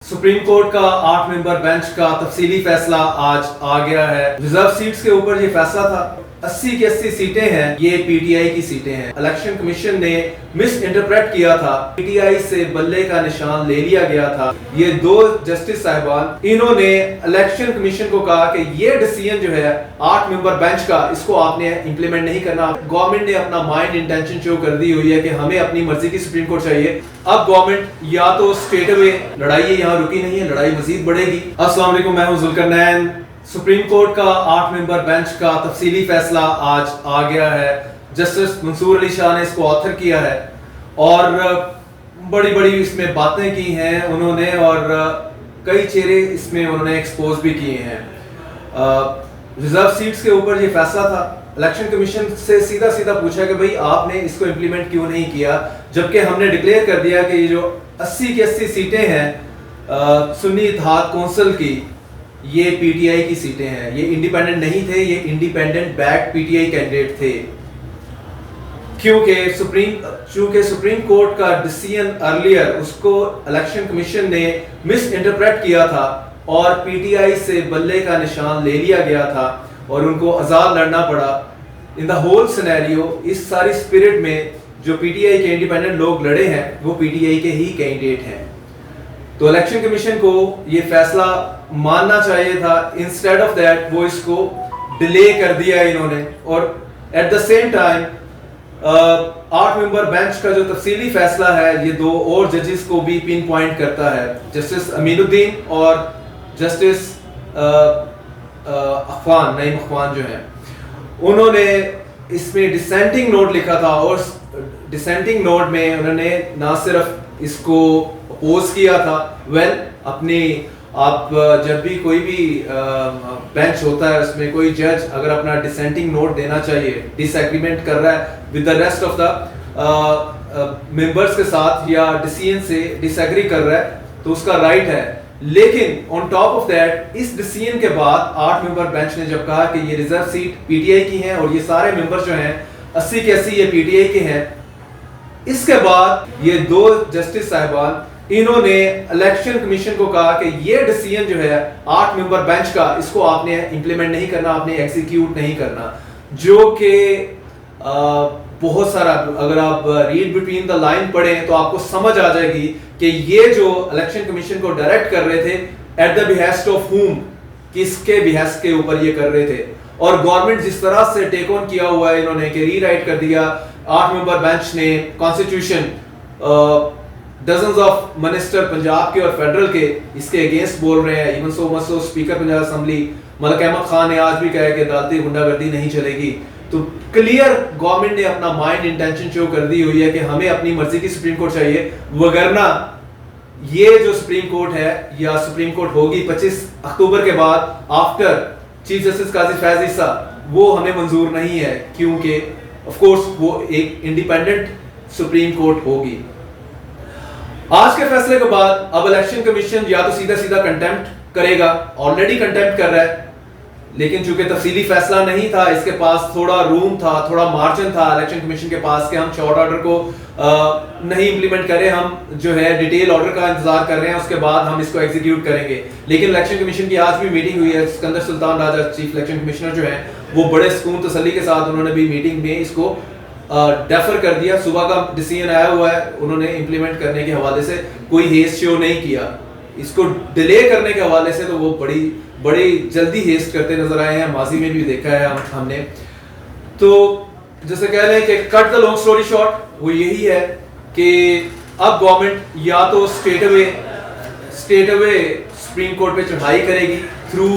Supreme court का 8 member bench का तफसीली फैसला आज आ गया है। रिजर्व सीट्स के ऊपर ये फैसला था। 80 की 80 सीटें हैं, ये पीटीआई की सीटें हैं। इलेक्शन कमीशन ने मिस इंटरप्रेट किया था, पीटीआई से बल्ले का निशान ले लिया गया था। ये दो जस्टिस साहिबान, इन्होंने इलेक्शन कमीशन को कहा कि ये डिसीजन जो है 8 मेंबर बेंच का, इसको आपने इंप्लीमेंट नहीं करना। गवर्नमेंट ने अपना माइंड इंटेंशन शो कर दी हुई है कि हमें अपनी मर्जी की सुप्रीम कोर्ट चाहिए। अब गवर्नमेंट या तो स्ट्रेट अवे लड़ाई यहाँ रुकी नहीं है, लड़ाई मजीद बढ़ेगी। अस्सलाम वालेकुम, मैं हूं जुल्करनैन। सुप्रीम कोर्ट का 8 मेंबर बेंच का तफसीली फैसला आज आ गया है। जस्टिस मंसूर अली शाह ने इसको ऑथर किया है और बड़ी बड़ी इसमें बातें की हैं उन्होंने, और कई चेहरे इसमें उन्होंने एक्सपोज भी किए हैं। रिजर्व सीट्स के ऊपर ये फैसला था। इलेक्शन कमीशन से सीधा सीधा पूछा कि भाई आपने इसको इंप्लीमेंट क्यों नहीं किया, जबकि हमने डिक्लेयर कर दिया कि ये जो 80 की 80 सीटें हैं सुन्नी इत्तेहाद कौंसिल की, ये पीटीआई की सीटें हैं। ये इंडिपेंडेंट नहीं थे, ये इंडिपेंडेंट बैक पीटीआई कैंडिडेट थे। चूंकि सुप्रीम कोर्ट का डिसीजन अर्लियर, उसको इलेक्शन कमीशन ने मिस इंटरप्रेट किया था और पीटीआई से बल्ले का निशान ले लिया गया था और उनको आजाद लड़ना पड़ा। इन द होल सिनेरियो, इस सारी स्पिरिट में जो पीटीआई के इंडिपेंडेंट लोग लड़े हैं वो पीटीआई के ही कैंडिडेट हैं। तो इलेक्शन कमीशन को ये फैसला मानना चाहिए था। इंस्टेड ऑफ दैट वो इसको डिले कर दिया इन्होंने। और at the same time 8 member bench का जो तफसीली फैसला है, ये दो और जजेस को भी पिन पॉइंट करता है, जस्टिस अमीनुद्दीन और जस्टिस नईम अखवान जो हैं। उन्होंने इसमें डिसेंटिंग नोट लिखा था और डिसेंटिंग नोट में उन्होंने ना सिर्फ इसको अपोज किया था, अपनी आप जब भी कोई भी बेंच होता है उसमें कोई जज अगर अपना डिसेंटिंग नोट देना चाहिए, डिसएग्रीमेंट कर रहा है with the rest of the members के साथ या डिसीजन से डिसएग्री कर रहा है, तो उसका राइट है। लेकिन ऑन टॉप ऑफ दैट, इस डिसीजन के बाद 8 मेंबर बेंच ने जब कहा कि ये रिजर्व सीट पीटीआई की हैं और ये सारे मेंबर जो हैं 80 के 80 ये पीटीआई के हैं, इसके बाद ये दो जस्टिस साहिबान, इन्होंने इलेक्शन कमीशन को कहा कि ये डिसीजन जो है 8 मेंबर बेंच का, इसको आपने इंप्लीमेंट नहीं करना, आपने एग्जीक्यूट नहीं करना। जो कि बहुत सारा, अगर आप रीड बिटवीन द लाइन पढ़ें तो आपको समझ आ जाएगी कि ये जो इलेक्शन कमीशन को डायरेक्ट कर रहे थे, एट द बिहेस्ट ऑफ हुम, किसके बिहेस्ट के ऊपर ये कर रहे थे। और गवर्नमेंट जिस तरह से टेक ऑन किया हुआ है इन्होंने कि रीराइट कर दिया 8 मेंबर बेंच ने constitution, dozens of minister Punjab के और फेडरल के इसके अगेंस्ट बोल रहे हैं। Even so speaker Punjab assembly Malik Ahmad Khan ने आज भी कहा कि अदालती गुंडागर्दी नहीं चलेगी। तो क्लियर गवर्नमेंट ने अपना माइंड इंटेंशन शो कर दी हुई है कि हमें अपनी मर्जी की सुप्रीम कोर्ट चाहिए, वगरना ये जो सुप्रीम कोर्ट है या सुप्रीम कोर्ट होगी 25 अक्टूबर के बाद आफ्टर चीफ जस्टिस काजी फैज ईसा, वो हमें मंजूर नहीं है, क्योंकि ऑफ कोर्स वो एक इंडिपेंडेंट सुप्रीम कोर्ट होगी। आज के फैसले के बाद अब इलेक्शन कमीशन या तो सीधा सीधा कंटेम्प्ट करेगा, ऑलरेडी कंटेम्प्ट कर रहा है, लेकिन चूंकि तफसीली फैसला नहीं था, इसके पास थोड़ा रूम था, थोड़ा मार्जिन था इलेक्शन कमीशन के पास कि हम शॉर्ट ऑर्डर को नहीं इंप्लीमेंट करें, हम जो है डिटेल ऑर्डर का इंतजार कर रहे हैं, उसके बाद हम इसको एग्जीक्यूट करेंगे। लेकिन इलेक्शन कमीशन की आज भी मीटिंग हुई है। Sikandar Sultan Raja chief election commissioner जो है वो बड़े सुकून तसल्ली के साथ उन्होंने भी मीटिंग में इसको डेफर कर दिया। सुबह का डिसीजन आया हुआ है, उन्होंने इंप्लीमेंट करने के हवाले से कोई हेस्ट शो नहीं किया। इसको डिले करने के हवाले से तो वो बड़ी जल्दी हेस्ट करते नजर आए हैं, माजी में भी देखा है हमने। तो जैसे कह रहे हैं कि cut the long story short, वो यही है कि अब गवर्नमेंट या तो स्ट्रेट अवे सुप्रीम कोर्ट पे चढ़ाई करेगी थ्रू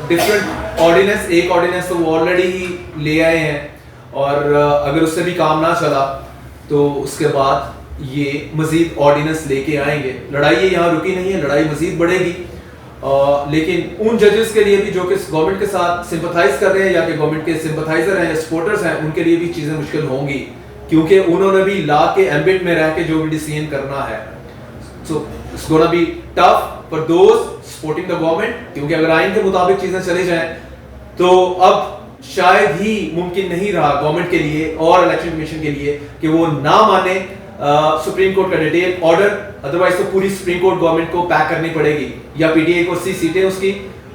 डिफरेंट ऑर्डिनेंस। एक ऑर्डिनेंस तो वो ऑलरेडी ही ले आए हैं, और अगर उससे भी काम ना चला तो उसके बाद ये मजीद ऑर्डिनेंस लेके आएंगे। लड़ाई यहाँ रुकी नहीं है, लड़ाई मजीद बढ़ेगी। लेकिन उन जजेस के लिए भी जो कि गवर्नमेंट के साथ सिंपथाइज कर रहे हैं या कि गवर्नमेंट के सिंपथाइजर हैं या सपोर्टर्स हैं, उनके लिए भी चीजें मुश्किल होंगी, क्योंकि उन्होंने भी लॉ के एम्बिट में रह के जो भी डिसीजन करना है। So it's gonna be tough for those supporting the government, क्योंकि अगर आइन के मुताबिक चीजें चली जाएं तो अब शायद ही मुमकिन नहीं रहा गवर्नमेंट के लिए और इलेक्शन कमीशन के लिए कि वो ना माने सुप्रीम कोर्ट का डिटेल ऑर्डर अदरवाइज तो पूरी सुप्रीम कोर्ट गवर्नमेंट को पैक करनी पड़ेगी, या पीटीआई को 80 सीटें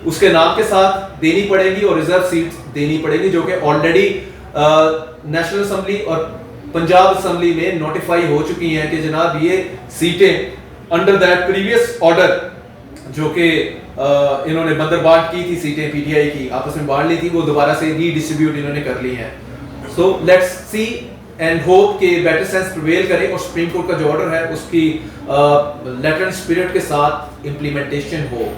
उसके नाम के साथ देनी पड़ेगी और रिजर्व सीट्स देनी पड़ेगी, जो कि ऑलरेडी नेशनल असेंबली और पंजाब असेंबली में नोटिफाई हो चुकी हैं कि जनाब ये सीटें अंडर दैट प्रीवियस ऑर्डर जो कि इन्होंने बंदरबांट की थी, सीटें पीटीआई की आपस में बांट ली थी, वो दोबारा से रीडिस्ट्रीब्यूट इन्होंने कर ली हैं। So let's see and hope कि बेटर सेंस प्रिवेल करे और सुप्रीम कोर्ट का जो ऑर्डर है उसकी लेटर स्पिरिट के साथ इम्प्लीमेंटेशन हो।